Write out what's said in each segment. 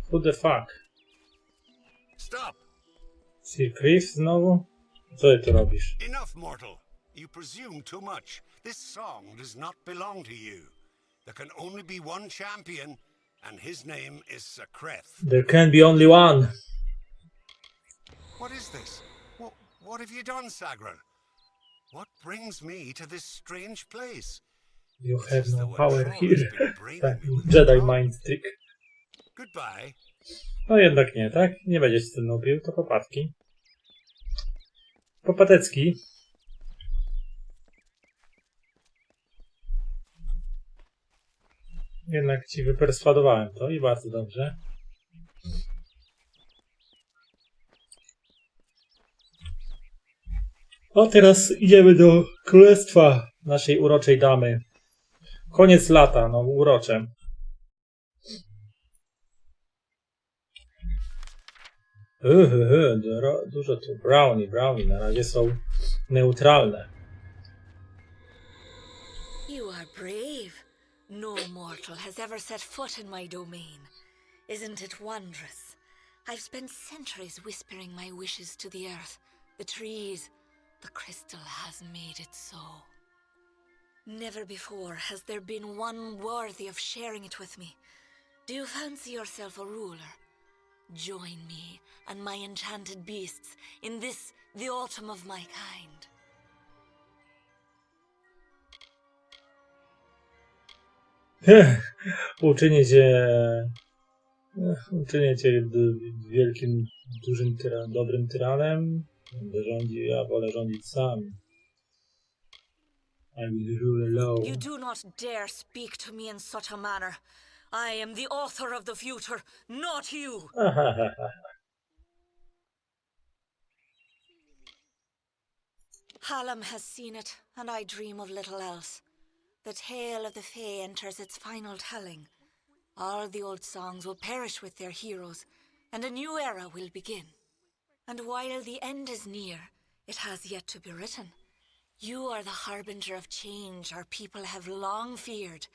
Who the fuck? Stop! Sir Cliff znowu? Co ty tu robisz? Enough, mortal. You presume too much. This song does not belong to you. There can only be one champion, and his name is Secreth. There can be only one. What is this? What have you done, Sagran? What brings me to this strange place? You It's have as no though a power troll here. has been braining Tak, me with Jedi a dog. mind trick. Goodbye. No jednak nie, tak? Nie będziesz z tym pił, to popatki. Popatecki. Jednak ci wyperswadowałem to i bardzo dobrze. A teraz idziemy do królestwa naszej uroczej damy. Koniec lata, no urocze. Dużo tu brownie na razie są neutralne. You are brave. No mortal has ever set foot in my domain. Isn't it wondrous? I've spent centuries whispering my wishes to the earth, the trees. The crystal has made it so. Never before has there been one worthy of sharing it with me. Do you fancy yourself a ruler? Join me and my enchanted beasts in this, the autumn of my kind. Uczynię cię wielkim, dużym, dobrym tyranem. Będę rządził, ja wolę rządzić sam. I will rule alone. You do not dare speak to me in such a manner. I am the author of the future, not you. Hallam has seen it, and I dream of little else. The tale of the Fae enters its final telling. All the old songs will perish with their heroes, and a new era will begin. And while the end is near, it has yet to be written. You are the harbinger of change our people have long feared,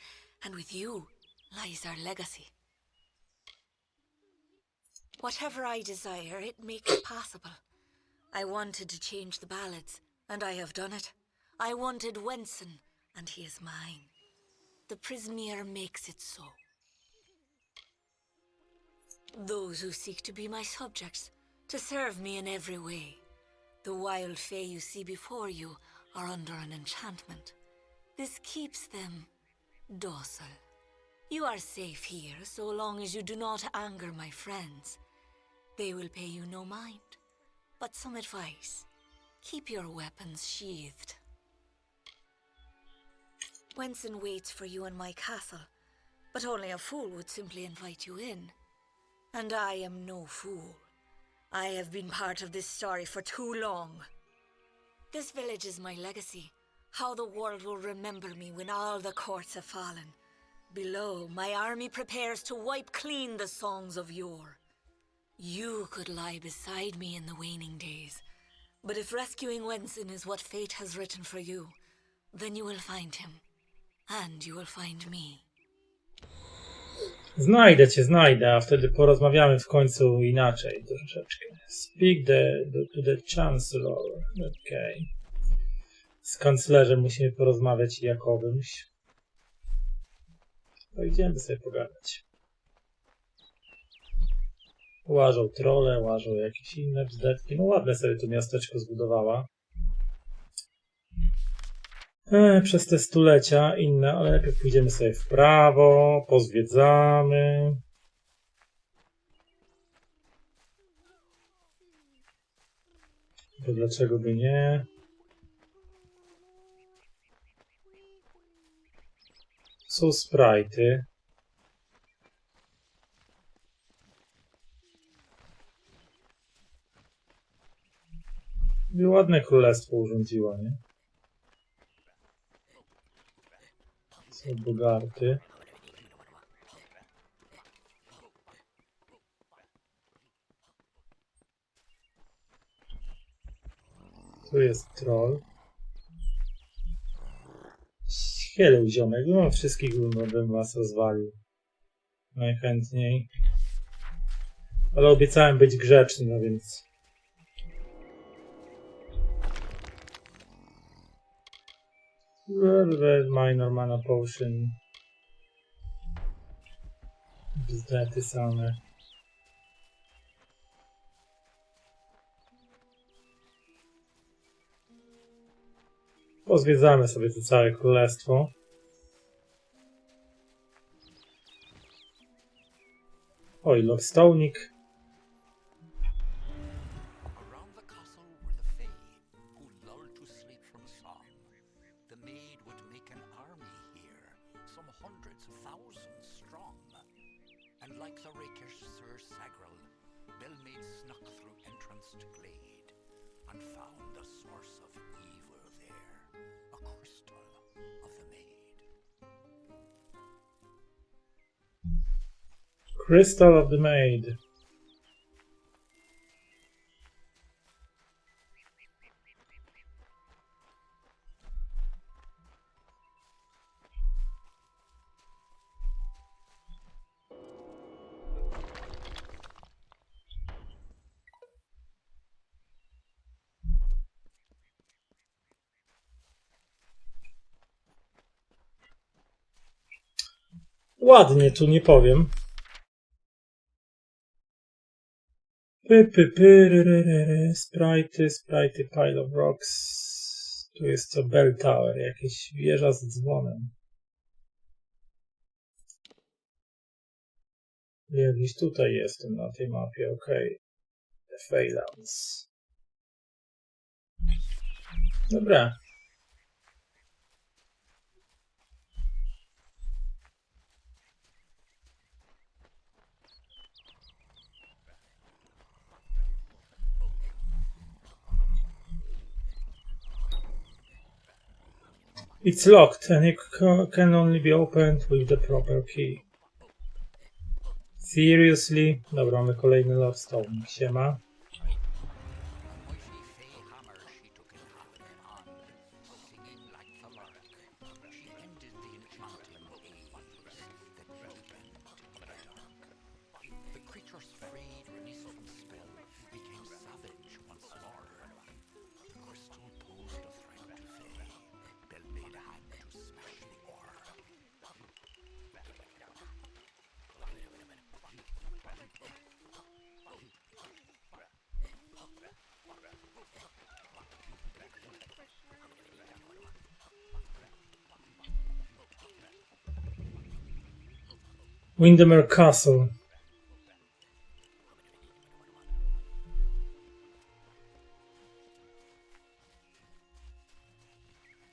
and with you lies our legacy. Whatever I desire, it makes possible. I wanted to change the ballads, and I have done it. I wanted Wenson, and he is mine. The Prismere makes it so. Those who seek to be my subjects, to serve me in every way. The wild fae you see before you are under an enchantment. This keeps them docile. You are safe here so long as you do not anger my friends. They will pay you no mind, but some advice. Keep your weapons sheathed. Wenson waits for you in my castle, but only a fool would simply invite you in. And I am no fool. I have been part of this story for too long. This village is my legacy, how the world will remember me when all the courts have fallen. Below, my army prepares to wipe clean the songs of yore. You could lie beside me in the waning days, but if rescuing Wenson is what fate has written for you, then you will find him, and you will find me. Znajdę cię, znajdę, a wtedy porozmawiamy w końcu inaczej troszeczkę. Speak to the chancellor. Okej. Z kanclerzem musimy porozmawiać jakowymś. To idziemy sobie pogadać. Łażą trolle, łażą jakieś inne bzdetki. No ładne sobie to miasteczko zbudowała. Przez te stulecia inne, ale najpierw pójdziemy sobie w prawo, pozwiedzamy. To dlaczego by nie? Są sprite'y. I ładne królestwo urządziła, nie? Są bogarty. Tu jest troll. Hello, ziomek. No, wszystkich bym was rozwalił. Najchętniej. Ale obiecałem być grzeczny, no więc... Red minor mana potion. Bzdety same. Pozwiedzamy sobie to całe królestwo. Oj, Lordstołnik. Around the castle were the Fae, who lulled to sleep from song. The Maid would make an army here, some hundreds of thousands strong. And like the rakish Sir Sagral, Bell Maid snuck through entrance to glade, and found the source of evil there, a crystal of the Maid. Crystal of the Maid. Ładnie tu, nie powiem. Sprite, pile of rocks. Tu jest co? Bell Tower, jakieś wieża z dzwonem. Ja gdzieś tutaj jestem na tej mapie, okej. The Phalanx. Dobra. It's locked and it can only be opened with the proper key. Seriously? Dobra, mamy kolejny Lordstołnik. Siema. Windemere Castle.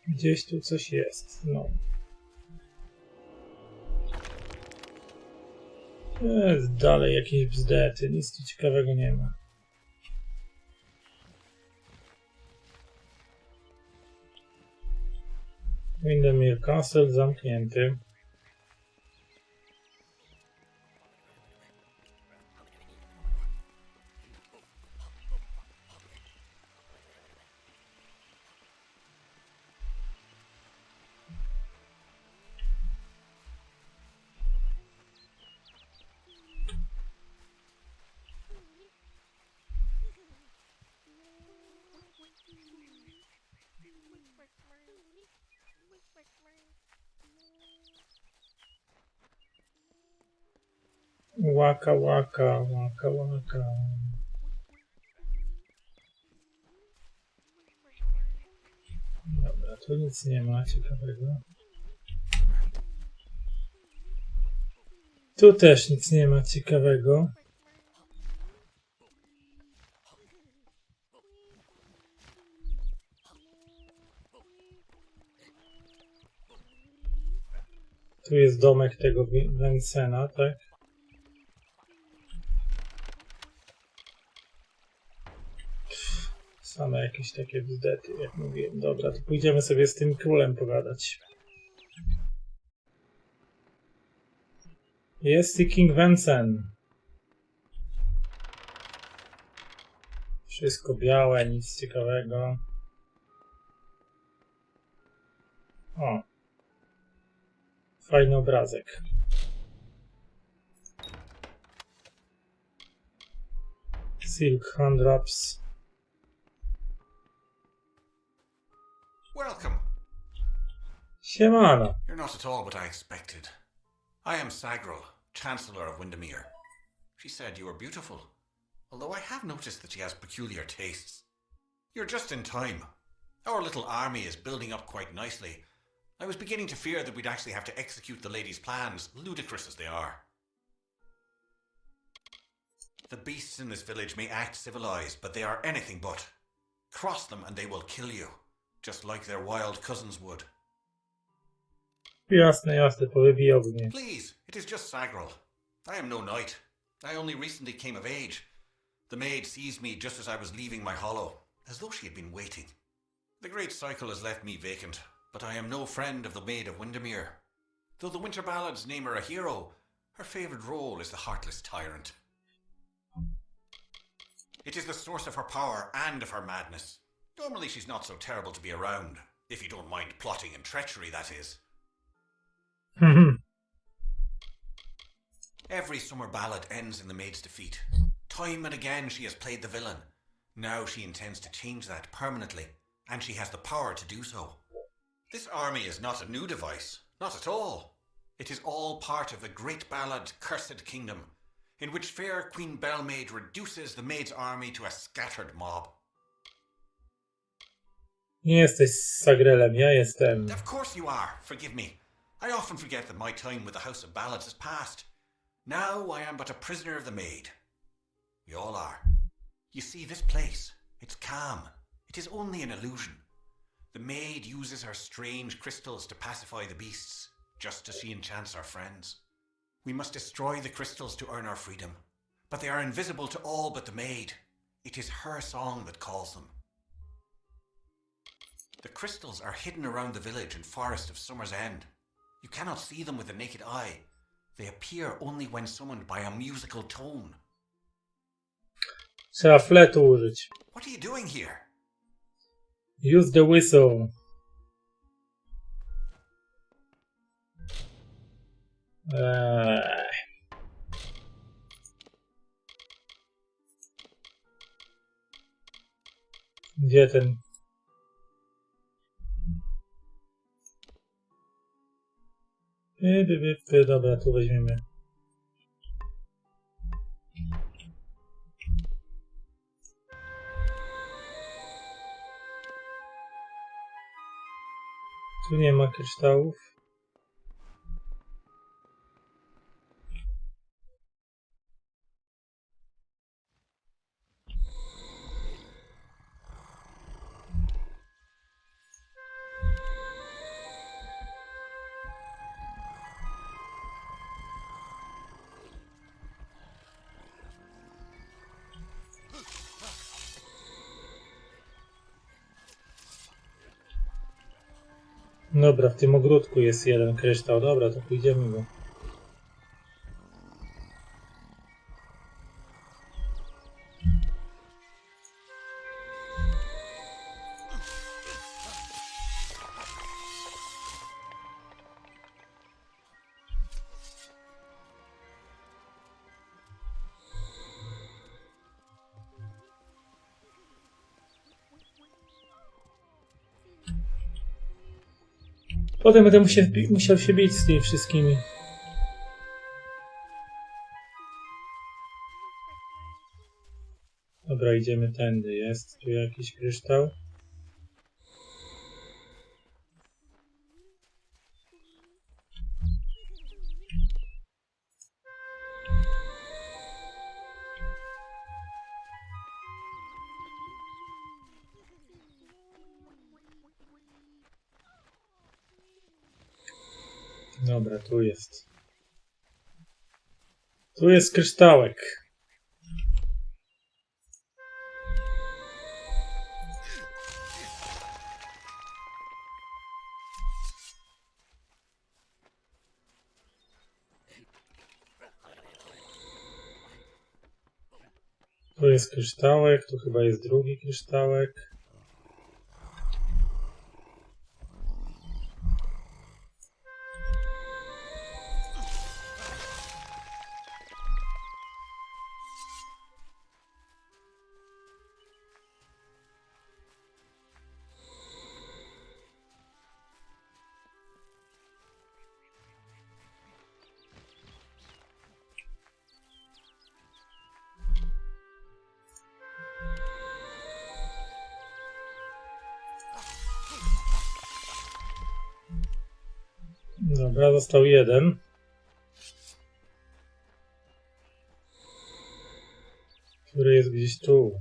Gdzieś tu coś jest. No. Jest dalej jakieś bzdety. Nic tu ciekawego nie ma. Windemere Castle zamknięty. Łaka, łaka, łaka, łaka. Dobra, tu nic nie ma ciekawego. Tu też nic nie ma ciekawego. Tu jest domek tego Vincena, tak? Same jakieś takie bzdety, jak mówiłem. Dobra, to pójdziemy sobie z tym królem pogadać. Jest i King Vincent. Wszystko białe, nic ciekawego. O. Fajny obrazek. Silk hand wraps. Welcome. Siemano. You're not at all what I expected. I am Sagrel, Chancellor of Windemere. She said you were beautiful, although I have noticed that she has peculiar tastes. You're just in time. Our little army is building up quite nicely. I was beginning to fear that we'd actually have to execute the lady's plans, ludicrous as they are. The beasts in this village may act civilized, but they are anything but. Cross them and they will kill you, just like their wild cousins would. Jasne, jasne, powybijał mnie. Please, it is just Sagrel. I am no knight. I only recently came of age. The maid seized me just as I was leaving my hollow, as though she had been waiting. The great cycle has left me vacant, but I am no friend of the Maid of Windemere. Though the Winter Ballads name her a hero, her favourite role is the heartless tyrant. It is the source of her power and of her madness. Normally she's not so terrible to be around, if you don't mind plotting and treachery, that is. Every summer ballad ends in the maid's defeat. Time and again she has played the villain. Now she intends to change that permanently, and she has the power to do so. This army is not a new device, not at all. It is all part of the great ballad Cursed Kingdom, in which fair Queen Bellmaid reduces the maid's army to a scattered mob. Nie jesteś Sagrelem, ja jestem. Of course you are, forgive me. I often forget that my time with the House of Ballads has passed. Now I am but a prisoner of the maid. We all are. You see, this place, it's calm. It is only an illusion. The maid uses her strange crystals to pacify the beasts, just as she enchants our friends. We must destroy the crystals to earn our freedom, but they are invisible to all but the maid. It is her song that calls them. The crystals are hidden around the village and forest of Summer's End. You cannot see them with the naked eye. They appear only when summoned by a musical tone. Trzeba fletu użyć. What are you doing here? Use the whistle. Gdzie ten? Dobra, tu weźmiemy. Tu nie ma kryształów. Dobra, w tym ogródku jest jeden kryształ. Dobra, to pójdziemy go. Potem będę musiał się bić z tymi wszystkimi. Dobra, idziemy tędy. Jest tu jakiś kryształ. Dobra, tu jest. Tu jest kryształek. Tu jest kryształek, tu chyba jest drugi kryształek. Dobra, został jeden. Który jest gdzieś tu.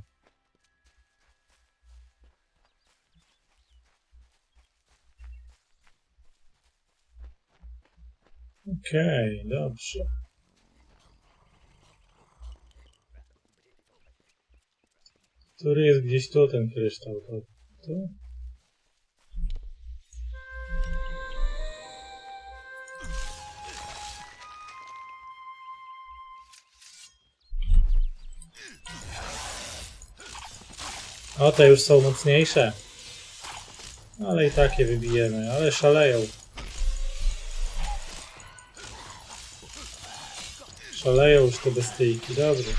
Okej, dobrze. Który jest gdzieś tu, ten kryształ? To tu? O, te już są mocniejsze. Ale i takie wybijemy, ale szaleją. Szaleją już te bestyjki, dobrze.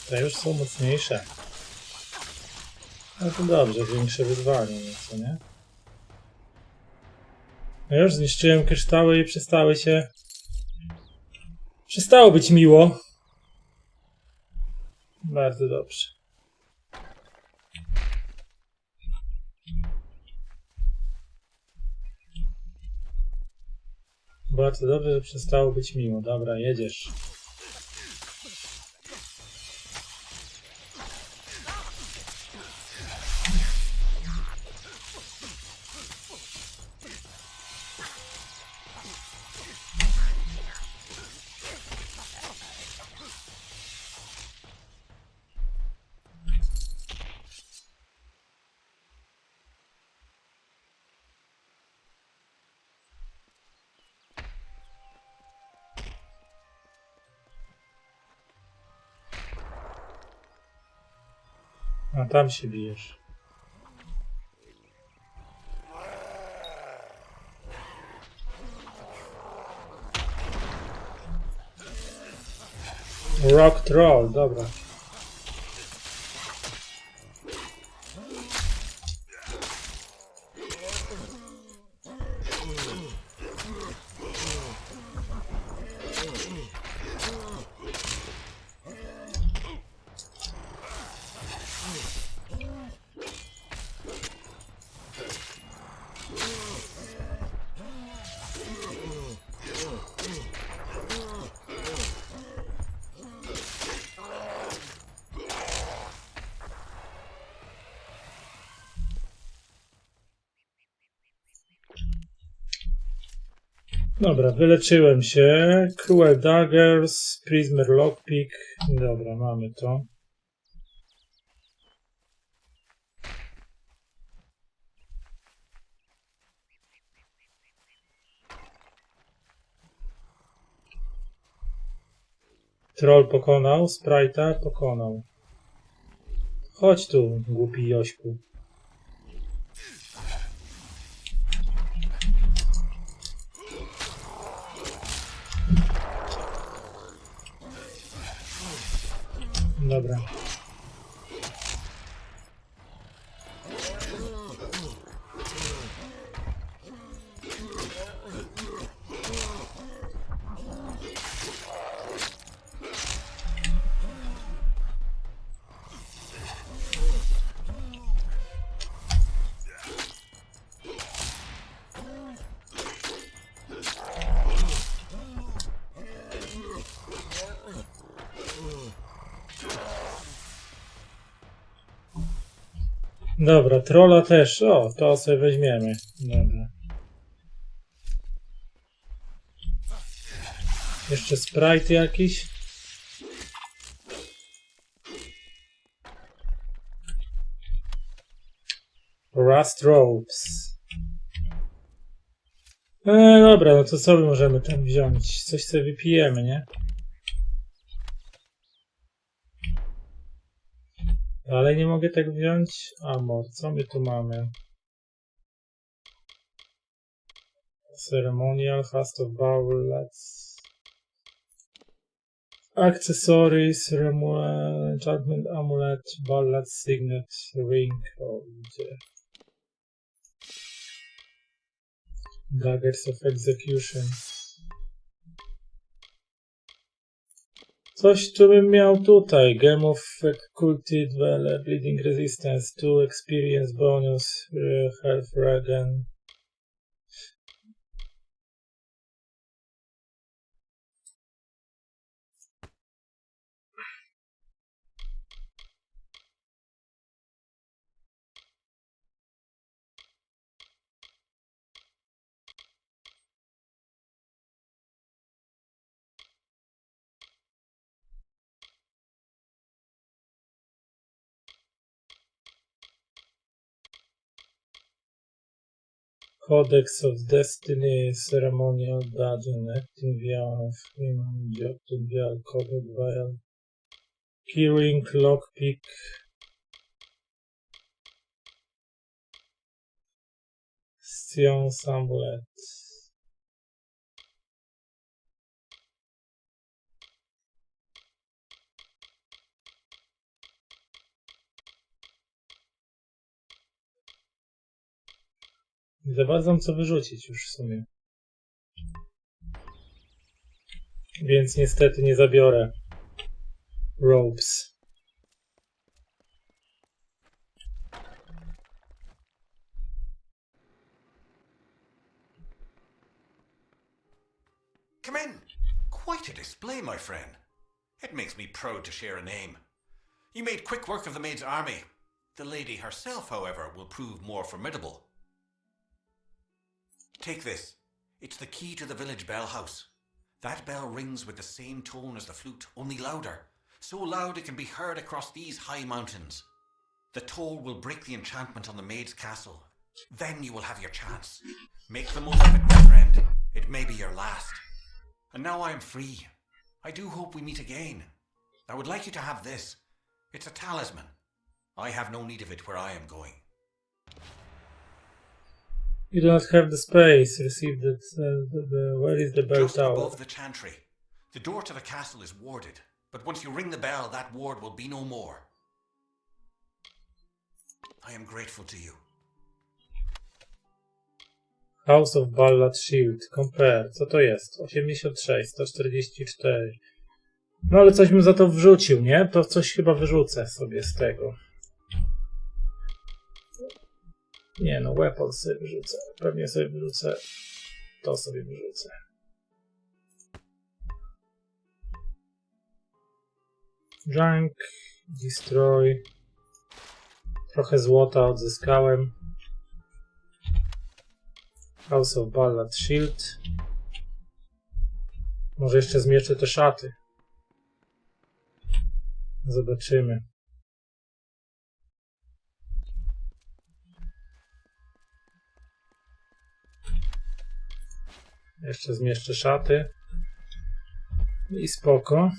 Te już są mocniejsze. No to dobrze, większe wyzwanie nieco, nie? No już zniszczyłem kryształy i przestało być miło. Bardzo dobrze. Bardzo dobrze, że przestało być miło. Dobra, jedziesz. A tam się bijesz. Rock Troll, dobra. Dobra, wyleczyłem się. Cruel Daggers, Prismer Lockpick. Dobra, mamy to. Troll pokonał, Sprite'a pokonał. Chodź tu, głupi Jośku. Dobra. Dobra, trolla też. O, to sobie weźmiemy. Dobra. Jeszcze sprite jakiś. Rust Ropes. Dobra, no to co my możemy tam wziąć? Coś sobie wypijemy, nie? Ale nie mogę tego wziąć. Amor, co my tu mamy? Ceremonial, Fast of Ballads. Accessories, Enchantment Amulet, Ballad, Signet, Ring. O, gdzie? Daggers of Execution. Coś, co bym miał tutaj. Game of Faculty, Bleeding Resistance, 2 Experience Bonus, Health Regen. Codex of Destiny, Ceremonial Dungeon, Acting Vial of Human, Jotun Vial, Coded Vial, Keyring, Lockpick, Science Amulet. Nie za bardzo mam co wyrzucić już w sumie. Więc niestety nie zabiorę ropes. Come in. Quite a display, my friend. It makes me proud to share a name. You made quick work of the Maid's army. The lady herself, however, will prove more formidable. Take this. It's the key to the village bell house. That bell rings with the same tone as the flute, only louder. So loud it can be heard across these high mountains. The toll will break the enchantment on the Maid's castle. Then you will have your chance. Make the most of it, my friend. It may be your last. And now I am free. I do hope we meet again. I would like you to have this. It's a talisman. I have no need of it where I am going. You do not have the space. Receive that. Where is the bell Just tower? above the chantry. The door to the castle is warded, but once you ring the bell, that ward will be no more. I am grateful to you. House of Ballad Shield. Compare. Co to jest? 86, 144. No ale coś bym za to wrzucił, nie? To coś chyba wyrzucę sobie z tego. Nie no, weapon sobie wyrzucę. Pewnie sobie wyrzucę. To sobie wyrzucę. Junk. Destroy. Trochę złota odzyskałem. House of Ballad Shield. Może jeszcze zmieczę te szaty. Zobaczymy. Jeszcze zmieszczę szaty. I spoko.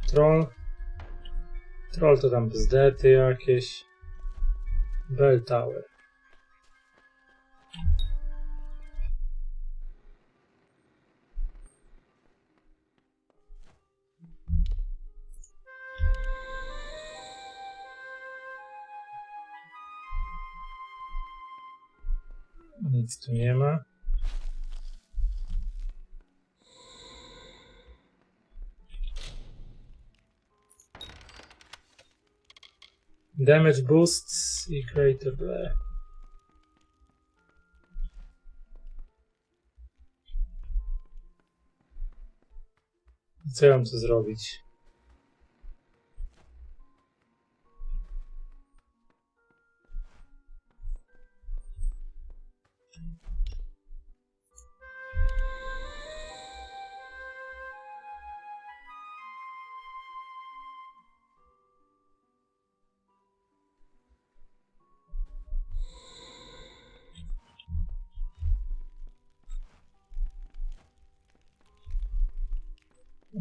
Troll. Troll to tam bzdety jakieś. Bell Tower. Nic tu nie ma. Damage boosts i greater bleh. Co ja mam tu zrobić?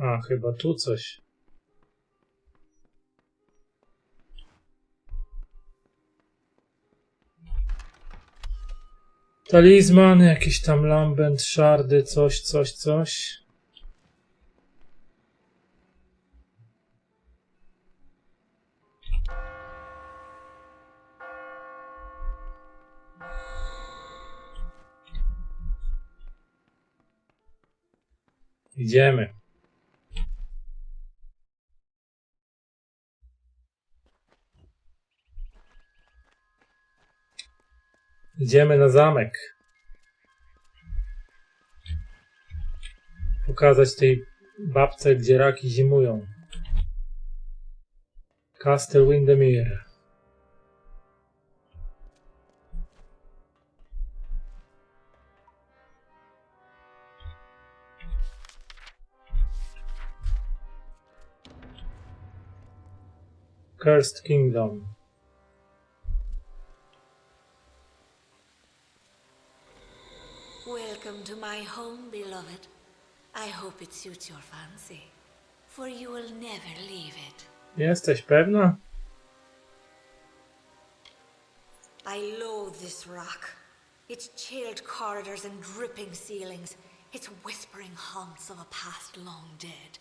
A, chyba tu coś. Talizman, jakieś tam lambent, szardy, coś. Idziemy. Idziemy na zamek. Pokazać tej babce, gdzie raki zimują. Castle Windemere. Cursed Kingdom. Welcome to my home, beloved. I hope it suits your fancy, for you will never leave it. Jesteś pewna? I loathe this rock. Its chilled corridors and dripping ceilings, its whispering haunts of a past long dead.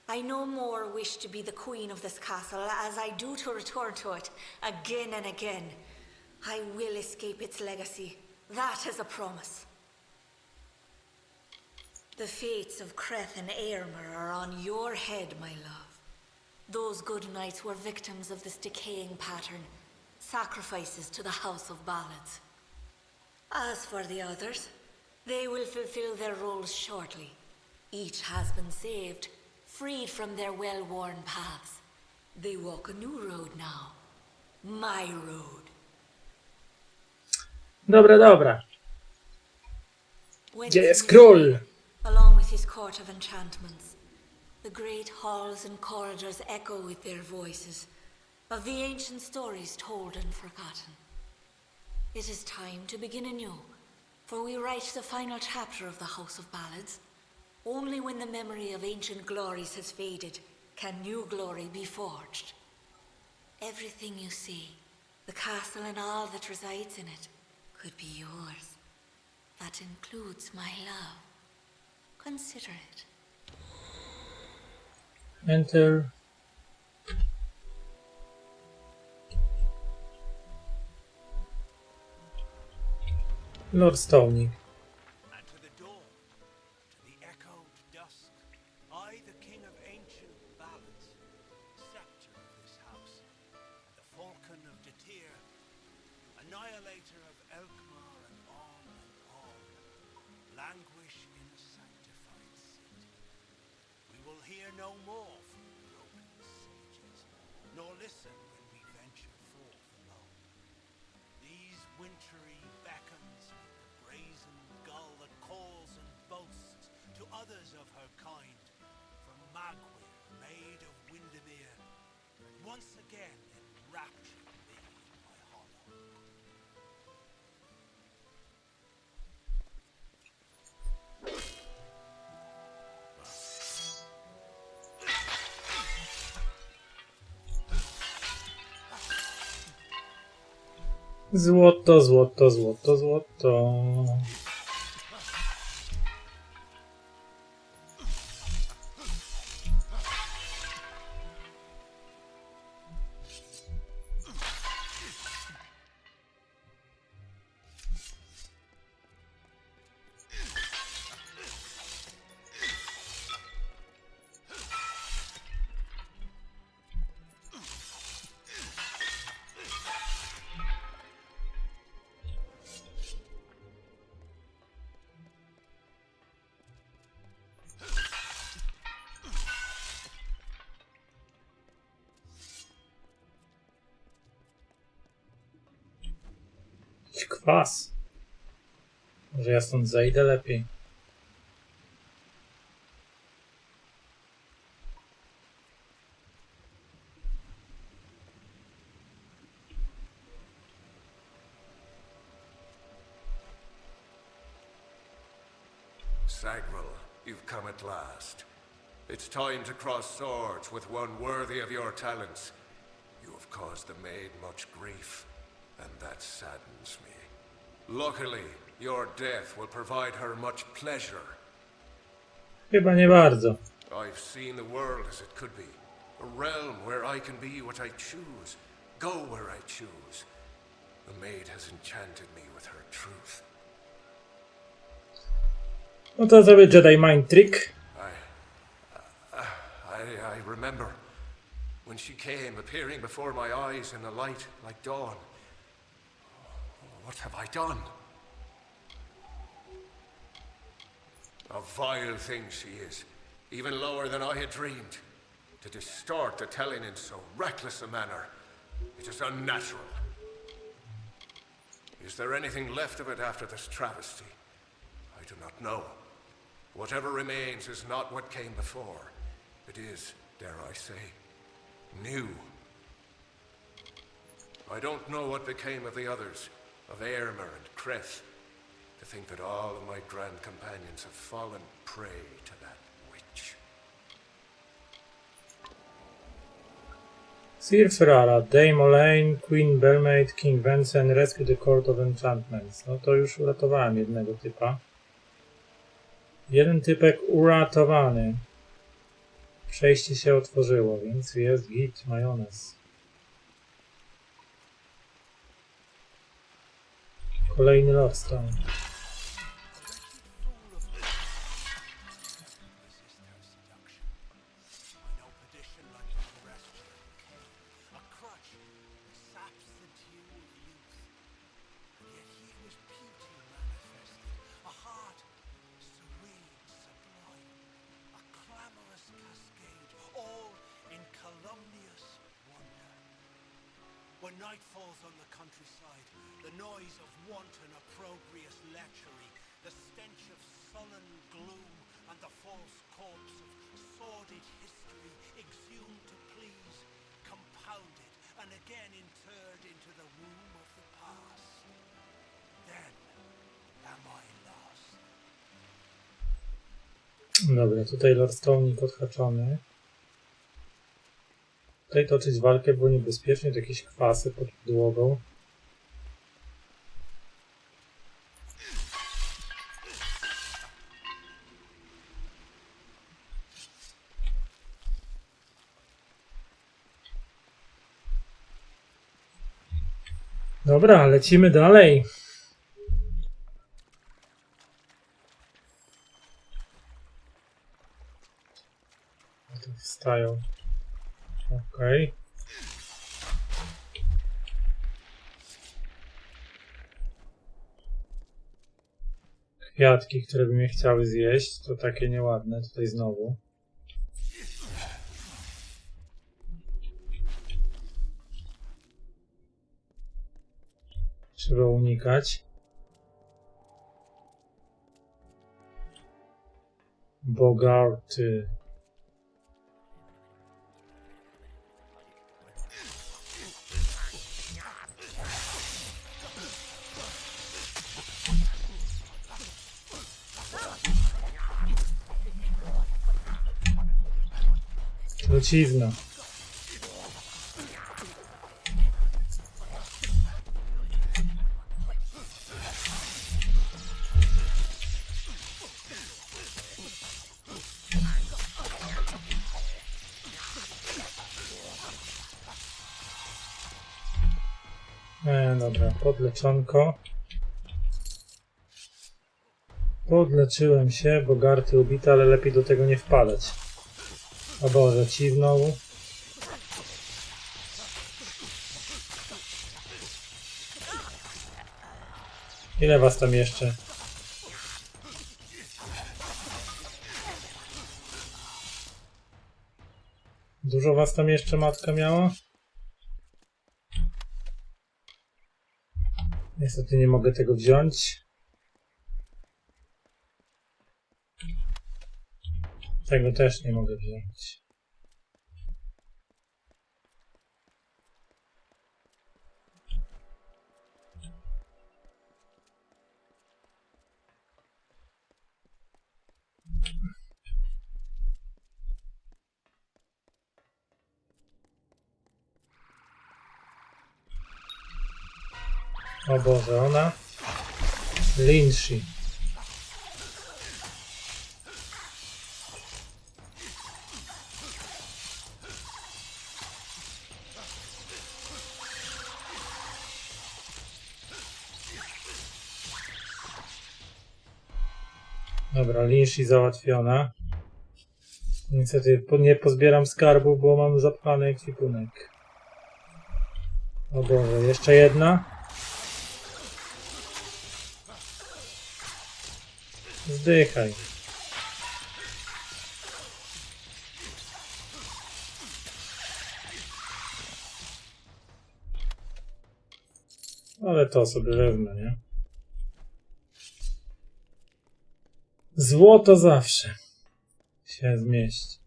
I no more wish to be the queen of this castle as I do to return to it again and again. I will escape its legacy. That is a promise. The fates of Creth and Aylmer are on your head, my love. Those good knights were victims of this decaying pattern, sacrifices to the House of Ballads. As for the others, they will fulfill their roles shortly. Each has been saved, freed from their well-worn paths. They walk a new road now. My road. Dobra, dobra. When Gdzie jest finished, król? along with his court of enchantments, the great halls and corridors echo with their voices of the ancient stories told and forgotten. It is time to begin anew, for we write the final chapter of the House of Ballads. Only when the memory of ancient glories has faded can new glory be forged. Everything you see, the castle and all that resides in it, could be yours. That includes my love. Consider it. Enter. Lord Stoning. And to the dawn, to the echoed dusk, I, the king of ancient ballads, scepter of this house, and the falcon of Detir, annihilator of Elkmar and on, languish in a sanctified seat. We will hear no more from the broken sages, nor listen when we venture forth alone. These wintry beacons with the brazen gull that calls and boasts to others of her kind, from Magwir, Maid of Windemere, once again enraptured me in my hollow. Złoto, złoto, złoto, złoto. Kwas. Może ja stąd zejdę lepiej. Sagwell, you've come at last. It's time to cross swords with one worthy of your talents. You have caused the maid much grief, and that saddens me. Luckily, your death will provide her much pleasure. Chyba nie bardzo. I've seen the world as it could be. A realm where I can be what I choose, go where I choose. The maid has enchanted me with her truth. No to zrobię Jedi Mind Trick. I remember when she came, appearing before my eyes in a light like dawn. What have I done? A vile thing she is, even lower than I had dreamed. To distort the telling in so reckless a manner, it is unnatural. Is there anything left of it after this travesty? I do not know. Whatever remains is not what came before. It is, dare I say, new. I don't know what became of the others, of Aylmer and Creth. To think that all of my grand companions have fallen prey to that witch. Sir Ferrara, Dame Olaine, Queen Belmaid, King Vincent, Rescue the Court of Enchantments. No to już uratowałem jednego typa. Jeden typek uratowany. Przejście się otworzyło, więc jest git, majonez. Kolejny Lordstone. When night falls on the countryside, the noise of wanton opprobrious lechery, the stench of sullen gloom, and the false corpse of sordid history exhumed to please, compounded and again interred into the womb of the past. Then am I lost. Dobra, tutaj Lordstone'ik odhaczony. Tutaj toczyć walkę było niebezpiecznie, to jakieś kwasy pod podłogą. Dobra, lecimy dalej. Tu wstają. Okej. Kwiatki, które by mnie chciały zjeść, to takie nieładne tutaj znowu. Trzeba unikać. Bogarty. Trucizna. Dobra, podleczonko. Podleczyłem się, Bogarty ubity, ale lepiej do tego nie wpadać. O Boże, ci znowu. Ile was tam jeszcze? Dużo was tam jeszcze matka miała? Niestety nie mogę tego wziąć. Tego też nie mogę wziąć. O Boże, ona? Linshi. Dobra, Linshi załatwiona. Niestety nie pozbieram skarbu, bo mam zapchany ekwipunek. O Boże, jeszcze jedna. Zdychaj. Ale to sobie wezmę, nie? Złoto zawsze się zmieści.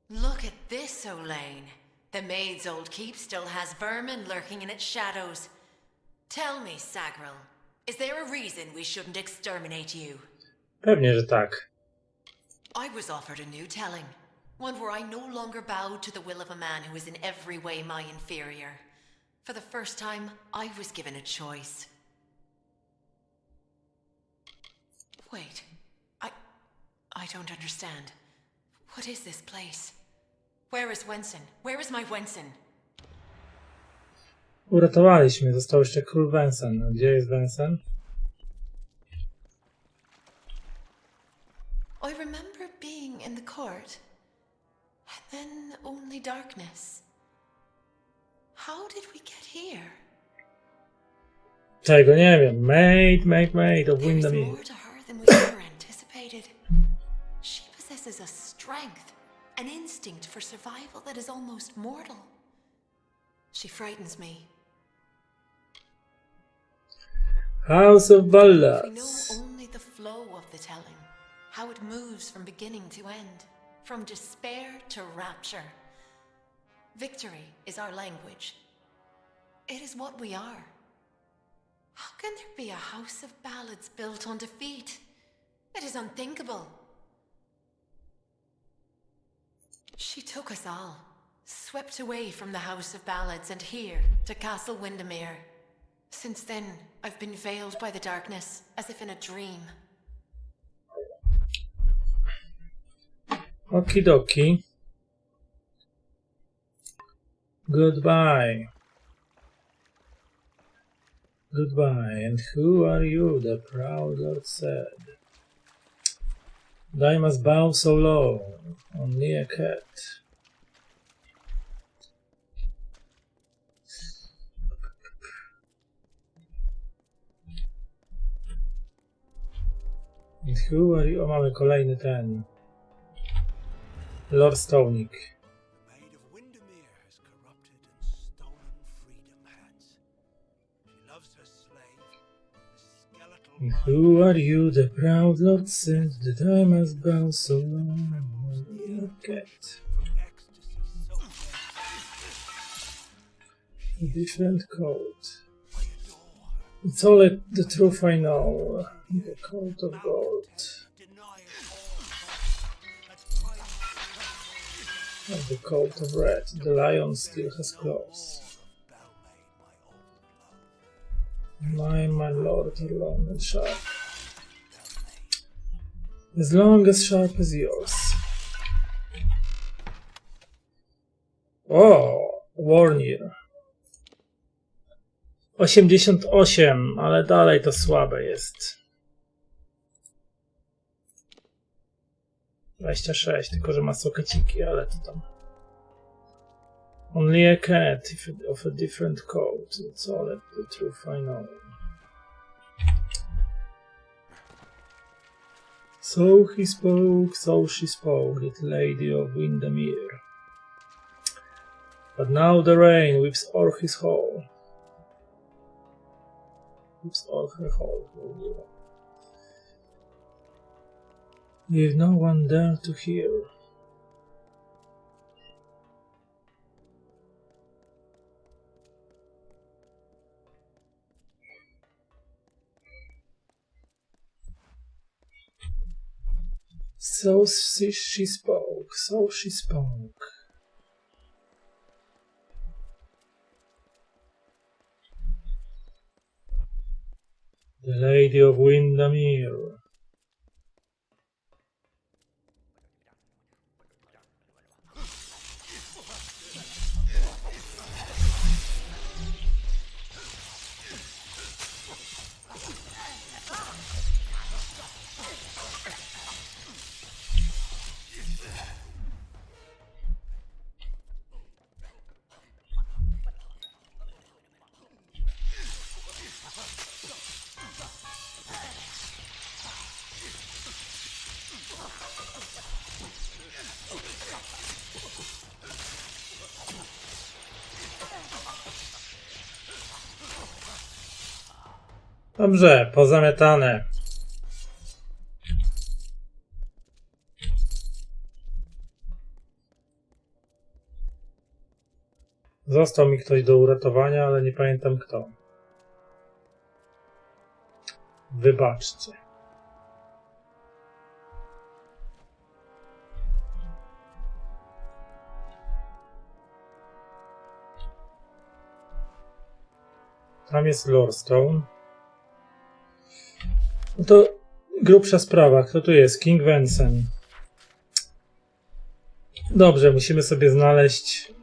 Look at this, Olaine. The Maid's old keep still has vermin lurking in its shadows. Tell me, Sagril, is there a reason we shouldn't exterminate you? Pewnie, że tak. I was offered a new telling, one where I no longer bowed to the will of a man who is in every way my inferior. For the first time, I was given a choice. Wait, I don't understand. What is this place? Where is Wensen? Where is my Wensen? Uratowaliśmy. Został jeszcze król Wensen. Gdzie jest Wensen? I remember being in the court, and then only darkness. How did we get here? Czego nie wiem. Maid of There's Windemere. more to her than we ever anticipated. She possesses a strength, an instinct for survival that is almost mortal. She frightens me. House of If we know Ballads. only the flow of the telling, how it moves from beginning to end, from despair to rapture. Victory is our language. It is what we are. How can there be a house of ballads built on defeat? It is unthinkable. She took us all, swept away from the House of Ballads and here to Castle Windemere. Since then, I've been veiled by the darkness, as if in a dream. Okie dokie. Goodbye. Goodbye. And who are you? The proud lord said. I must bow so low, only a cat. And who are you? O, mamy kolejny ten. Lord Stonik. The Maid of Windemere has corrupted and stolen freedom hats. She loves her slave, the skeletal And mind who are you? The proud lord said that I must bow so low, only a cat. from ecstasy so A different coat. I adore her. It's all the truth I know. The coat of gold. Deny it all comfort. That's pride. And the coat of red. The lion still has claws. Bellmaid, my old love. My lord, are long and sharp. As long as sharp as yours. O, Warnir. 88, ale dalej to słabe jest. 26, tylko że ma sokeciki, ale to tam. Only a cat of a different coat. That's all the truth I know. So he spoke, so she spoke, that lady of Windemere. But now the rain whips o'er his hall. Whips o'er her hall. With no one there to hear. So she spoke, so she spoke. The lady of Windemere. Dobrze, pozamiatane. Został mi ktoś do uratowania, ale nie pamiętam kto. Wybaczcie. Tam jest Lorestone. No to grubsza sprawa. Kto tu jest? King Vincent. Dobrze, musimy sobie znaleźć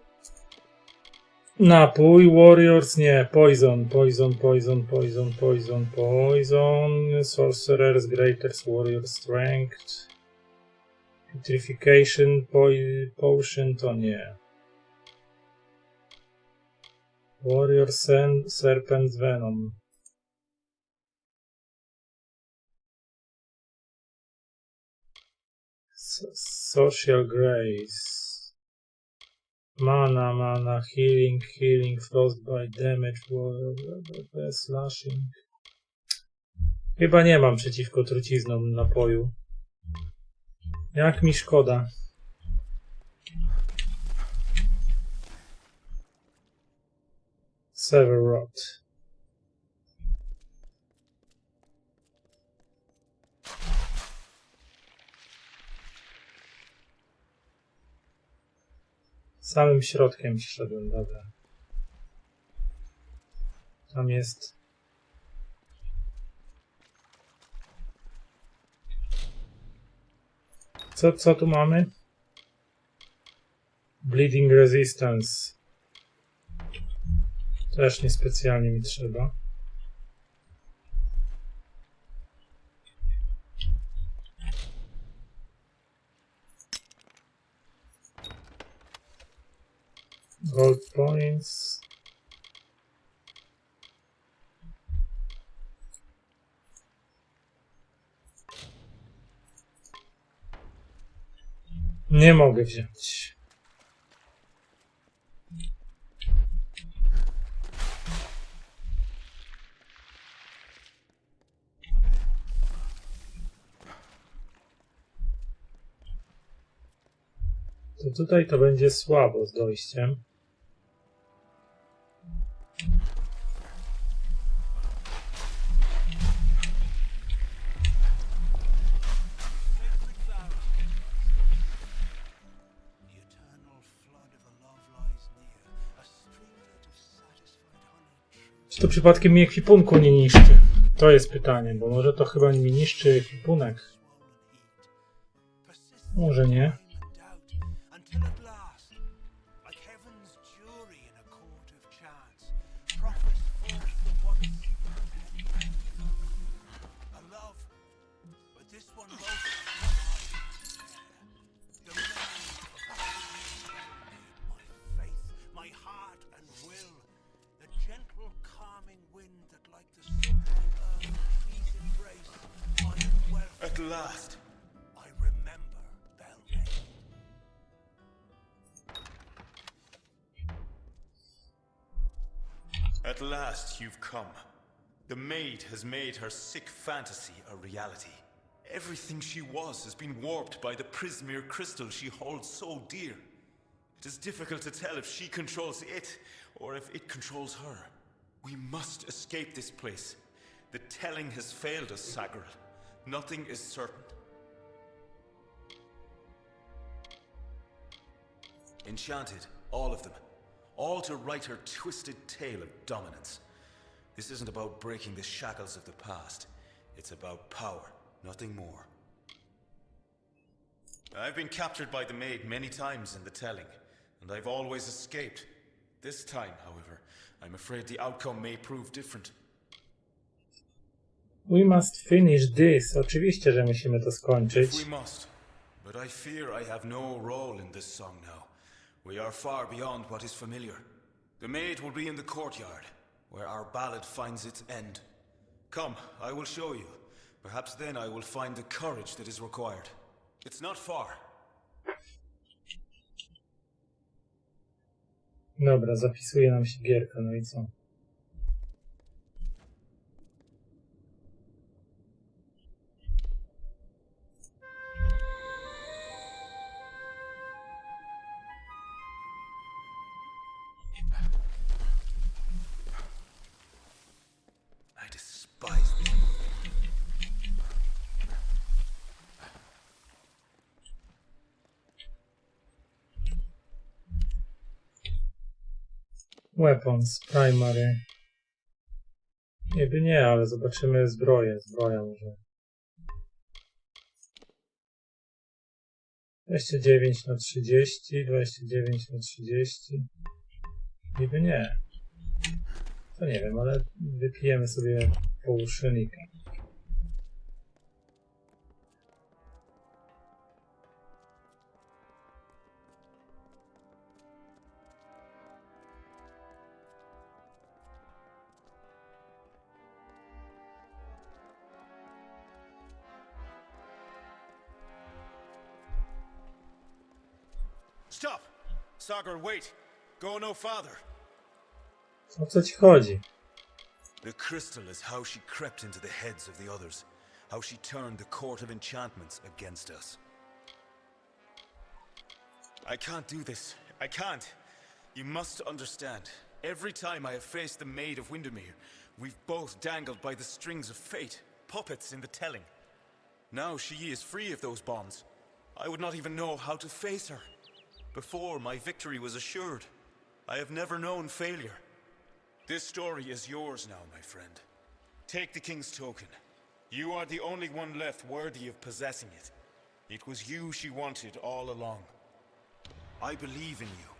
napój. Warriors, nie. Poison. Sorcerers, Greaters, Warrior Strength. Purification, Potion to nie. Warrior Serpent Venom. Social Grace. Mana, healing, frostbite, damage, slashing. Chyba nie mam przeciwko truciznom napoju. Jak mi szkoda. Severrot. Samym środkiem szedłem, dobra. Tam jest... Co tu mamy? Bleeding Resistance. Też niespecjalnie mi trzeba. Gold points. Nie mogę wziąć. To tutaj to będzie słabo z dojściem. Czy to przypadkiem mi ekwipunku nie niszczy? To jest pytanie, bo może to chyba mi niszczy ekwipunek. Może nie. At last, I remember Belmaid. At last you've come. The Maid has made her sick fantasy a reality. Everything she was has been warped by the Prismere crystal she holds so dear. It is difficult to tell if she controls it, or if it controls her. We must escape this place. The telling has failed us, Sagral. Nothing is certain. Enchanted, all of them. All to write her twisted tale of dominance. This isn't about breaking the shackles of the past. It's about power, nothing more. I've been captured by the Maid many times in the telling, and I've always escaped. This time, however, I'm afraid the outcome may prove different. We must finish this. Oczywiście, że musimy to skończyć. If we must, but I fear I have no role in this song now. We are far beyond what is familiar. The Maid will be in the courtyard, where our ballad finds its end. Come, I will show you. Perhaps then I will find the courage that is required. It's not far. Dobra, zapisuje nam się gierka, no i co? I despise this. Weapons, primary. Niby nie, ale zobaczymy zbroję. Zbroja może. 29/30, 29/30. Niby nie. To nie wiem, ale wypijemy sobie połuszynika. Stop! Sagar, wait! Go no farther! O co ci chodzi? The crystal is how she crept into the heads of the others. How she turned the court of enchantments against us. I can't do this. I can't. You must understand. Every time I have faced the Maid of Windemere, we've both dangled by the strings of fate, puppets in the telling. Now she is free of those bonds. I would not even know how to face her. Before, my victory was assured. I have never known failure. This story is yours now, my friend. Take the king's token. You are the only one left worthy of possessing it. It was you she wanted all along. I believe in you.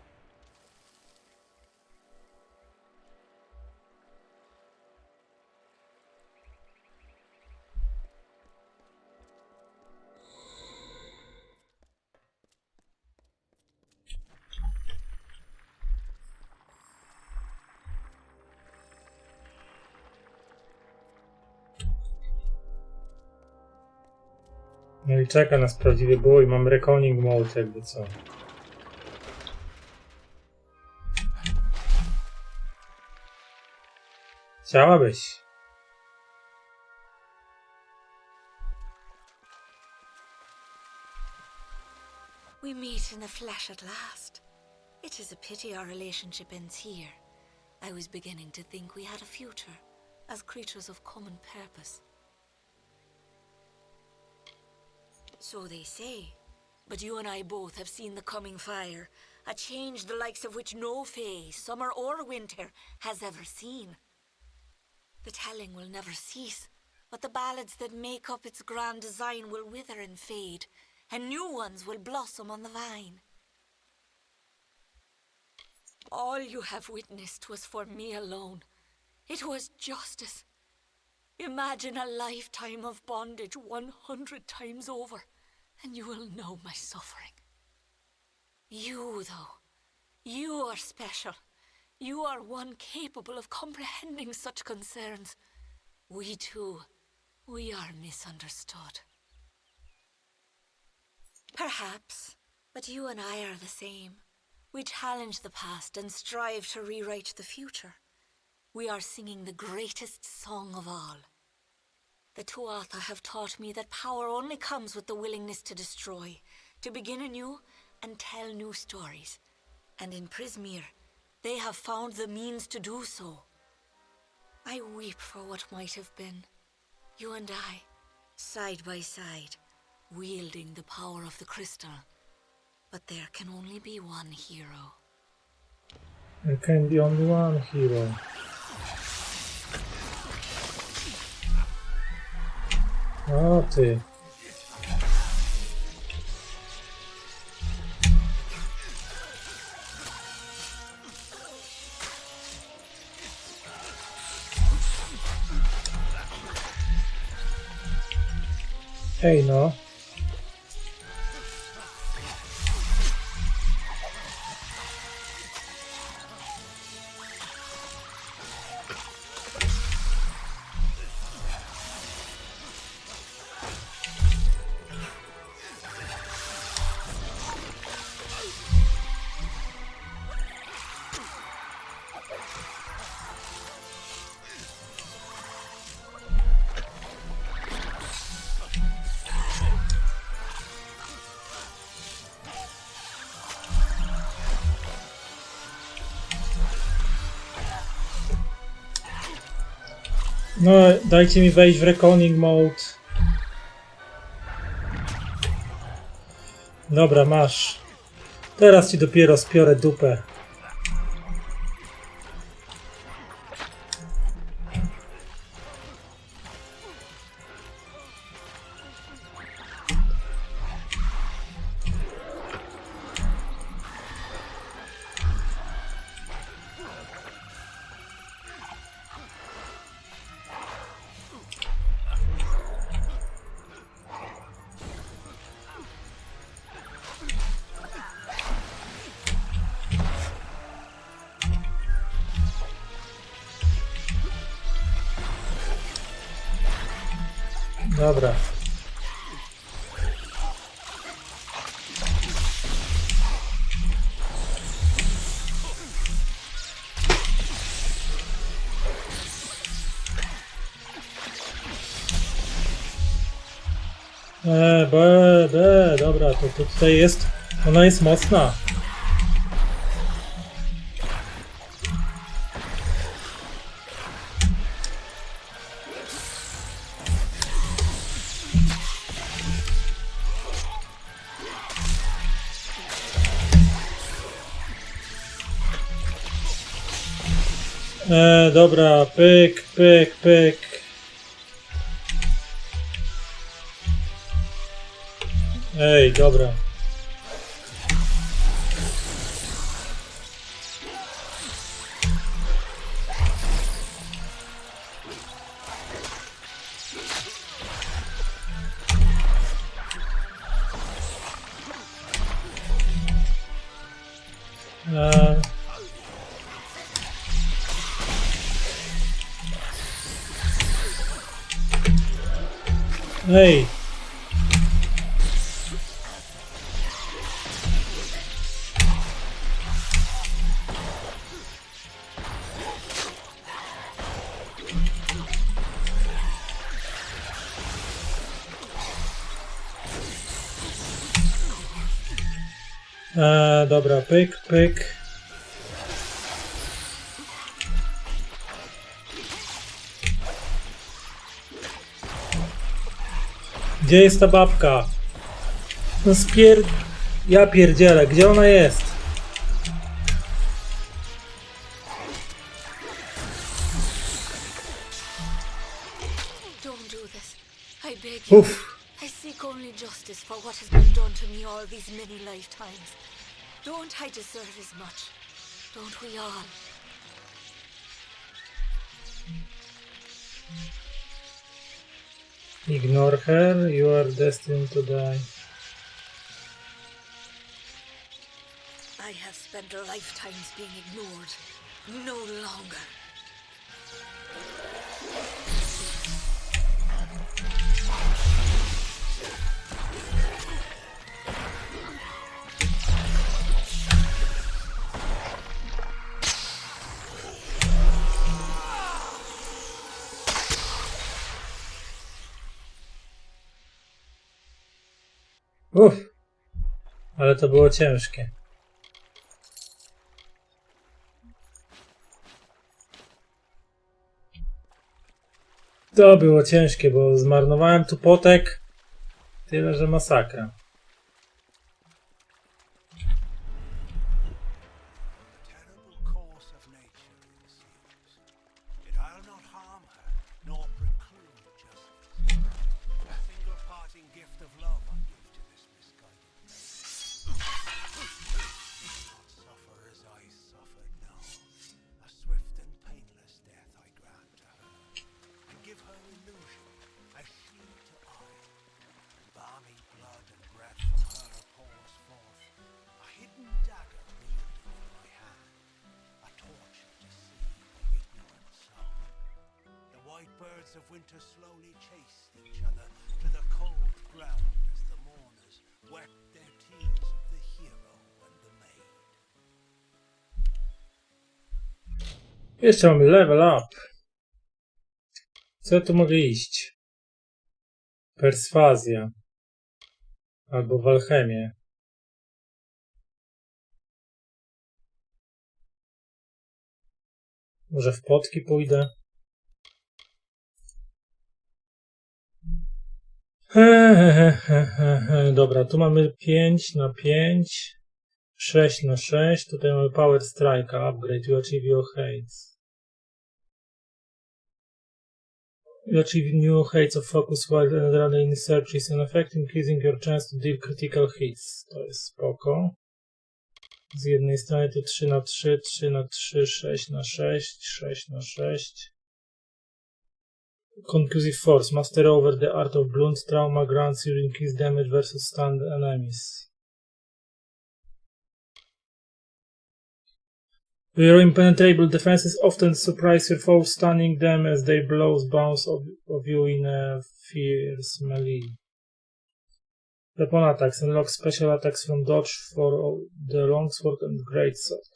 No i czeka nas prawdziwy bój. Mam reckoning mode, jakby co. Chciałabyś. We meet in the flesh at last. It is a pity our relationship ends here. I was beginning to think we had a future, as creatures of common purpose. So they say. But you and I both have seen the coming fire, a change the likes of which no fae, summer or winter, has ever seen. The telling will never cease, but the ballads that make up its grand design will wither and fade, and new ones will blossom on the vine. All you have witnessed was for me alone. It was justice. Imagine a lifetime of bondage 100 times over, and you will know my suffering. You, though, you are special. You are one capable of comprehending such concerns. We too, we are misunderstood. Perhaps, but you and I are the same. We challenge the past and strive to rewrite the future. We are singing the greatest song of all. The Tuatha have taught me that power only comes with the willingness to destroy, to begin anew and tell new stories. And in Prismere, they have found the means to do so. I weep for what might have been. You and I, side by side, wielding the power of the crystal. But there can only be one hero. There can be only one hero. O ty. Hej no. No, dajcie mi wejść w reckoning mode. Dobra, masz. Teraz ci dopiero spiorę dupę. Dobra. Dobra, to tutaj jest, ona jest mocna. Dobra, pyk, pyk, pyk. Ej, dobra. Ej. Dobra, pyk, pyk. Gdzie jest ta babka? No ja pierdzielę, gdzie ona jest? Don't do this. I beg you. Uff. I seek only justice for what has been done to me all these many lifetimes. Don't I deserve as much? Don't we all? Ignore her, you are destined to die. I have spent lifetimes being ignored. No longer. Uff. Ale to było ciężkie. To było ciężkie, bo zmarnowałem tu potek. Tyle, że masakra. Terrible course of nature, it seems. Yet I'll not harm her, nor preclude justice. A single parting gift of love I give to this misguided maid. Not suffer as I suffered, no. A swift and painless death I grant to her, and give her illusion, as she to I. Balmy blood and breath from her pours forth, a hidden dagger wielded in my hand, a torture to see the ignorant soul. The white birds of winter slowly chased each other to the cold ground as the mourners wept their tears of the hero and the maid. Jeszcze mamy level up. Co tu mogę iść? Perswazja. Albo w alchemię. Może w potki pójdę? Dobra, tu mamy 5 na 5, 6 na 6, tutaj mamy Power Strike, upgrade, you achieve your heights. You achieve new heights of focus while running in search is an effect, increasing your chance to deal critical hits. To jest spoko. Z jednej strony tu 3 na 3, 3 na 3, 6 na 6, 6 na 6. Concussive Force. Master over the art of blunt trauma grants you increased damage versus stunned enemies. Your impenetrable defenses often surprise your foes, stunning them as their blows bounce off you in a fierce melee. Weapon attacks. Unlock special attacks from dodge for the longsword and greatsword.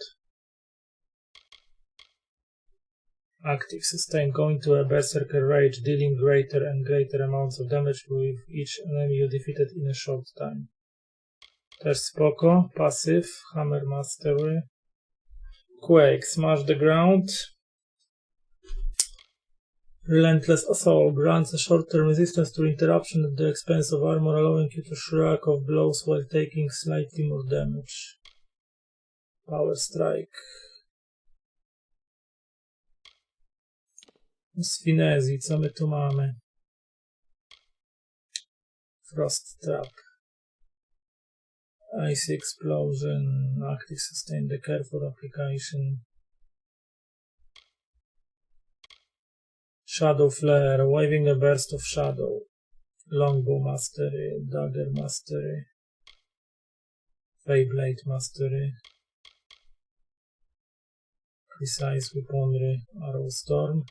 Active. Sustain. Go into a berserker rage, dealing greater and greater amounts of damage with each enemy you defeated in a short time. Też spoko. Passive. Hammer Mastery. Quake. Smash the ground. Relentless Assault grants a short-term resistance to interruption at the expense of armor, allowing you to shrug off blows while taking slightly more damage. Power Strike. Z finezji, co my tu mamy? Frost Trap. Ice Explosion. Active Sustain the Careful Application. Shadow Flare, waving a burst of shadow. Longbow Mastery, Dagger Mastery. Feyblade Mastery. Precise Weaponry, Arrow Storm.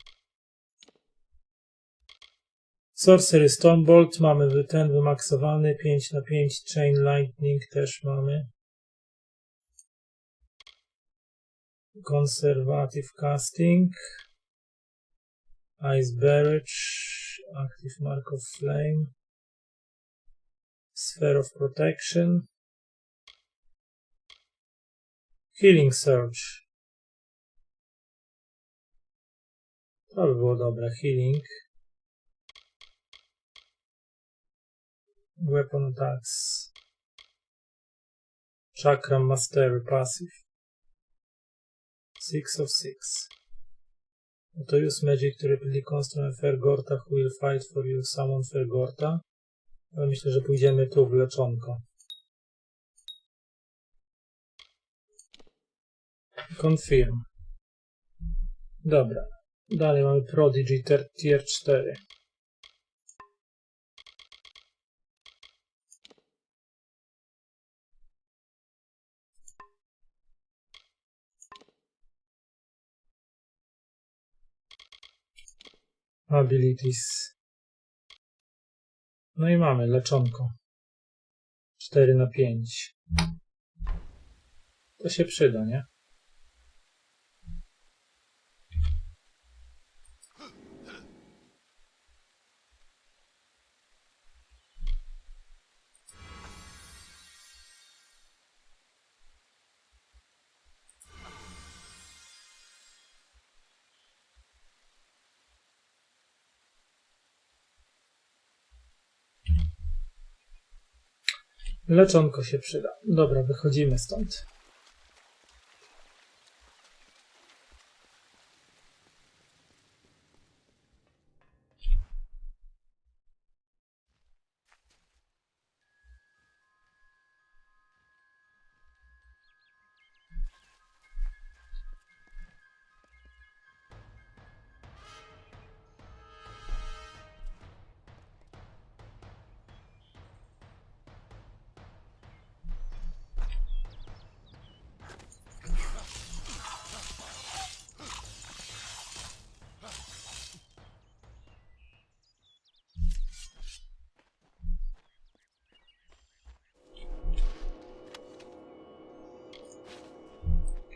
Sorcery Stormbolt, mamy ten wymaksowany, 5 na 5, Chain Lightning też mamy. Conservative Casting. Ice Barrage, Active Mark of Flame, Sphere of Protection, Healing Surge. To by było dobre, Healing. Weapon Attacks, Chakram Mastery Passive, 6 of 6. To use magic to repel the constant Fergorta who will fight for you, summon Fergorta. Ale myślę, że pójdziemy tu w leczonko. Confirm. Dobra. Dalej mamy Prodigy Tier 4. Abilities. No i mamy leczonko. 4 na 5. To się przyda, nie? Leczonko się przyda. Dobra, wychodzimy stąd.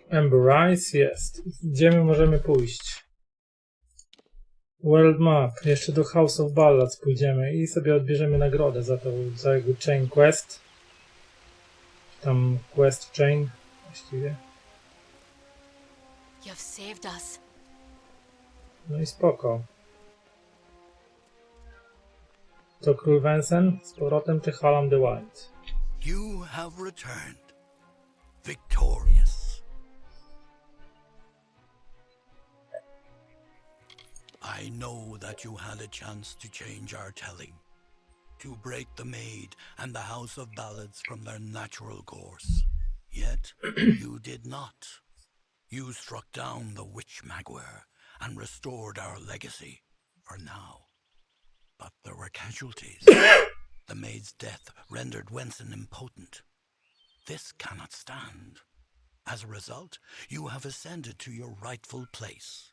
Embrace jest. Gdzie my możemy pójść? World Map. Jeszcze do House of Ballads pójdziemy i sobie odbierzemy nagrodę za to całego Chain Quest. Tam Quest Chain właściwie. You've saved us. No i spoko. To król Wensen z powrotem czy Hallam the White? You have returned, victorious. I know that you had a chance to change our telling, to break the Maid and the House of Ballads from their natural course. Yet you did not. You struck down the witch Magware and restored our legacy for now. But there were casualties. The Maid's death rendered Wensen impotent. This cannot stand. As a result, you have ascended to your rightful place.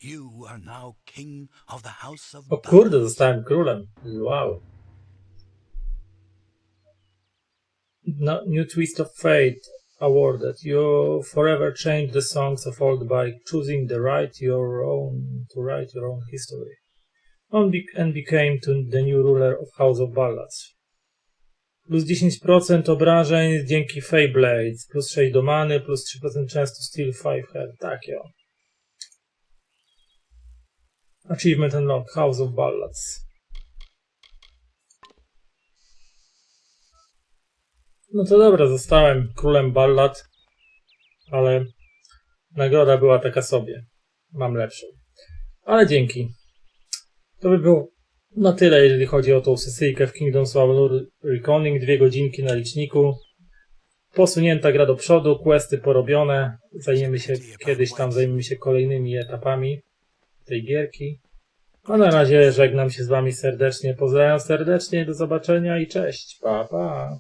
You are now king of the House of O Ballads. kurde, zostałem królem. Wow. No, new twist of fate awarded. You forever change the songs of old by choosing to write your own history. And became the new ruler of House of Ballads. Plus 10% obrażeń dzięki Feyblades, plus 6 do many, plus 3% często Steel 5 Head. Takie o. Achievement Unlocked, House of Ballads. No to dobra, zostałem królem ballad, ale nagroda była taka sobie. Mam lepszą. Ale dzięki. To by było na tyle, jeżeli chodzi o tą sesyjkę w Kingdoms of Amalur Reckoning. 2 godzinki na liczniku. Posunięta gra do przodu, questy porobione. Zajmiemy się kolejnymi etapami tej gierki. A na razie żegnam się z wami serdecznie. Pozdrawiam serdecznie, do zobaczenia i cześć. Pa, pa.